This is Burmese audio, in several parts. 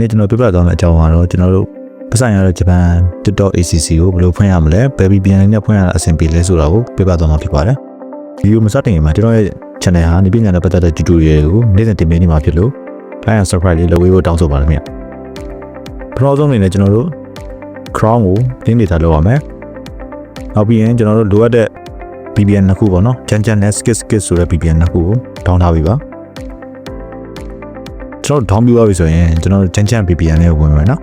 နေ့ကျွန်တော်ပြပြသွားမယ့်အကြောင်းကတော့ကျွန်တော်တို့ပတ်စံရတဲ့ဂျပန် TikTok ACC ကိုဘယ်လိုဖွင့်ရမလဲဘယ် VPN နဲ့ဖွင့်ရတာအဆင်ပြေလဲဆိုတာကိုပြပြသွားမှာဖြစ်ပါတယ်ဗီဒီယိုမစတင်ခင်မှာကျွန်တော်ရဲ့ channel ဟာနေပညာနဲ့ပတ်သက်တဲ့ tutorial ကိုနေ့စဉ်တင်ပေးနေမှာဖြစ်လို့ like and subscribe လေးလုပ်ပေးဖို့တောင်းဆိုပါတယ်ခင်ဗျပထမဆုံးအနေနဲ့ကျွန်တော်တို့ Chrome ကိုတင်းနေတာလုပ်ရမယ်နောက်ပြီးရင်ကျွန်တော်တို့လိုအပ်တဲ့ VPN နှစ်ခုပေါ့နော်ချမ်းနဲ့ skit ဆိုတဲ့ VPN နှစ်ခုကိုဒေါင်းထားပြီပါကျွန်တော်ဒေါင်းပြီးသွားပြီဆိုရင်ကျွန်တော်တို့ချမ်း VPN နဲ့ဝင်မယ်နော်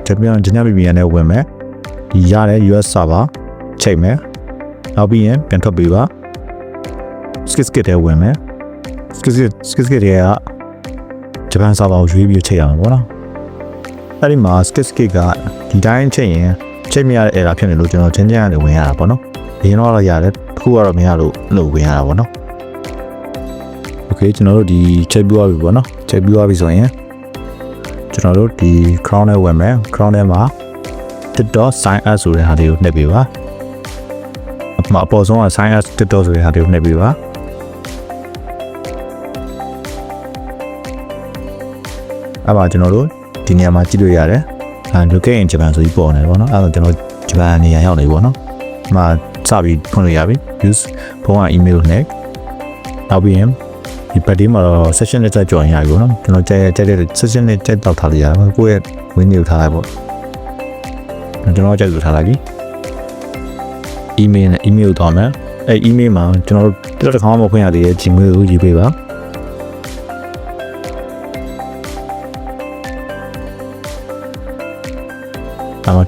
ချမ်း VPN နဲ့ဝင်မယ်ဒီရတဲ့ US server ချိန်မယ်နောက်ပြီးရင်ပြန်ထွက်ပြီးပါ skit တဲ့ဝင်မယ် skit တဲ့ကဂျပန် server ကိုရွေးပြီးချိန်ရမှာပေါ့နော်အဲ့ဒီမှာ skit ကဒီတိုင်းချိန်ရင်ချိန်မရတဲ့ error ဖြစ်နေလို့ကျွန်တော်ချမ်းနဲ့ဝင်ရတာပေါ့နော်ဒီတော့ရတယ်ခုကတော့မရလို့ဝင်ရတာပေါ့နော်โอเคကျွန်တော်တို့ဒီချိန်ပြီးသွားပြီပေါ့နော်ချိန်ပြီးသွားပြီဆိုရင်ကျွန်တော်တို့ဒီ crown နဲ့ဝင်မယ် crown ထဲမှာ TikTok sign up ဆိုတဲ့ဟာလေးကိုနှိပ်ပေးပါအပေါ်ဆုံးက sign up TikTok ဆိုတဲ့ဟာလေးကိုနှိပ်ပေးပါအဲ့မှာကျွန်တော်တို့ဒီနေရာမှာကြည့်လို့ရတယ်location in Japan ဆိုပြီးပေါ်နေတယ်ပေါ့နော်အဲ့တော့ကျွန်တော်ဂျပန်နေရာရောက်နေပြီပေါ့နော်ဒီမှာစပြီးဖွင့်လို့ရပြီ use ဖုန်းက email နဲ့နောက်ပြီးရင်ဒီပတ်ဒီမှာတော့ session နဲ့ကြောင်ရပြီပေါ့နော်ကျွန်တော်ကြိုက်တဲ့ session နဲ့တက်တော့ထားလိုက်ရပါကိုယ့်ရဲ့ window ထားလိုက်ပေါ့ကျွန်တော်ကြိုက်လို့ထားလိုက်ပြီ email တော့မယ်အဲ့ email မှာကျွန်တော်တို့တစ်ခါမှမဖွင့်ရသေးတဲ့ Gmail ကိုယူပေးပါ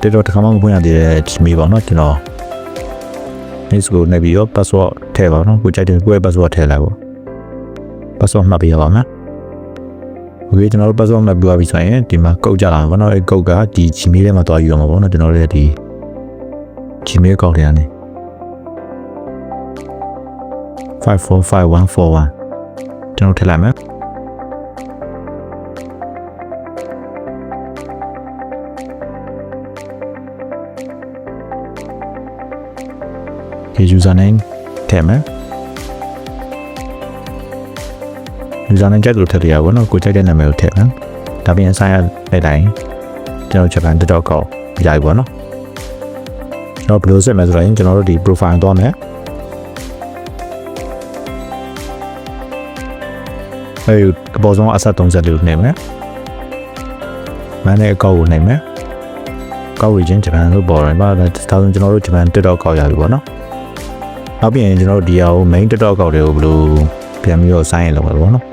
TikTok တစ်ခါမှမဖွင့်ရသေးတဲ့ Gmail ပေါ့နော်ကျွန်တော် next ကိုနေပြီးတော့ password ထည့်ပါနော်ကိုကြိုက်တဲ့ကိုယ့်ရဲ့ password ထည့်လိုက်ပေါ့ password မှတ်ပေးရပါမယ် okay ကျွန်တော်တို့ password မှတ်ပြီးသွားပြီဆိုရင်ဒီမှာ code ကြလာမှာပေါ့နော်အဲ code ကဒီ Gmail ထဲမှာတွားယူရမှာပေါ့နော်ကျွန်တော်တို့ဒီ Gmail account ထဲကနေ545141ကျွန်တော်ထည့်လိုက်မယ်username ထည့်မယ် username ကြိုက်လို့ထည့်ရပါတော့ကိုကြိုက်တဲ့နာမည်ကိုထည့်မယ်ဒါပြင် sign up လိုက်တိုင်းကျွန်တော် Japan TikTok ကိုရပြီပေါ့နော်ကျွန်တော်ဘယ်လိုဆက်မလဲဆိုတော့ကျွန်တော်တို့ဒီ profile သွားမယ်အဲဒီအပေါ်ဆုံးအဆက်30လေးကိုနှိပ်မယ်မန်နဲ့အကောက်ကိုနှိပ်မယ်ကောက် region Japan လို့ပေါ်တယ်ပါဒါဆိုကျွန်တော်တို့ Japan TikTok ကောက်ရပြီပေါ့နော်နောက်ပြီးရင်ကျွန်တော်တို့ဒီဟာကို main TikTok ကောက်တွေကိုဘယ်လိုပြန်ပြီးတော့ sign in လုပ်ရလို့နော်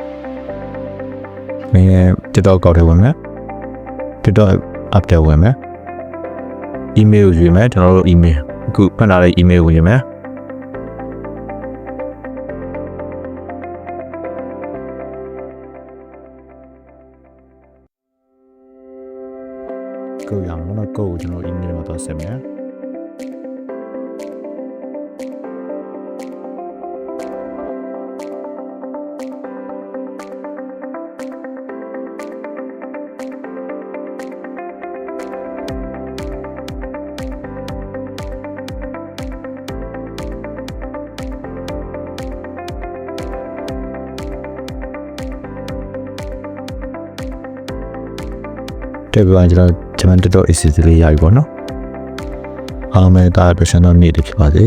main TikTok ကောက်တွေဝင်မယ် TikTok app တွေဝင်မယ် email ကိုယူမယ်ကျွန်တော်တို့ email အခုဖတ်လာတဲ့ email ကိုယူမယ်ကိုရအောင်နော်ကိုကျွန်တော် email မှာတော့ဆက်မယ်တဲ့ပြန်ကျွန်တော်ဂျပန်TikTok ACC လေးရပြီပေါ့နော်အားမဲ့တာ version တော့နေ့တည်းဖြစ်ပါစေ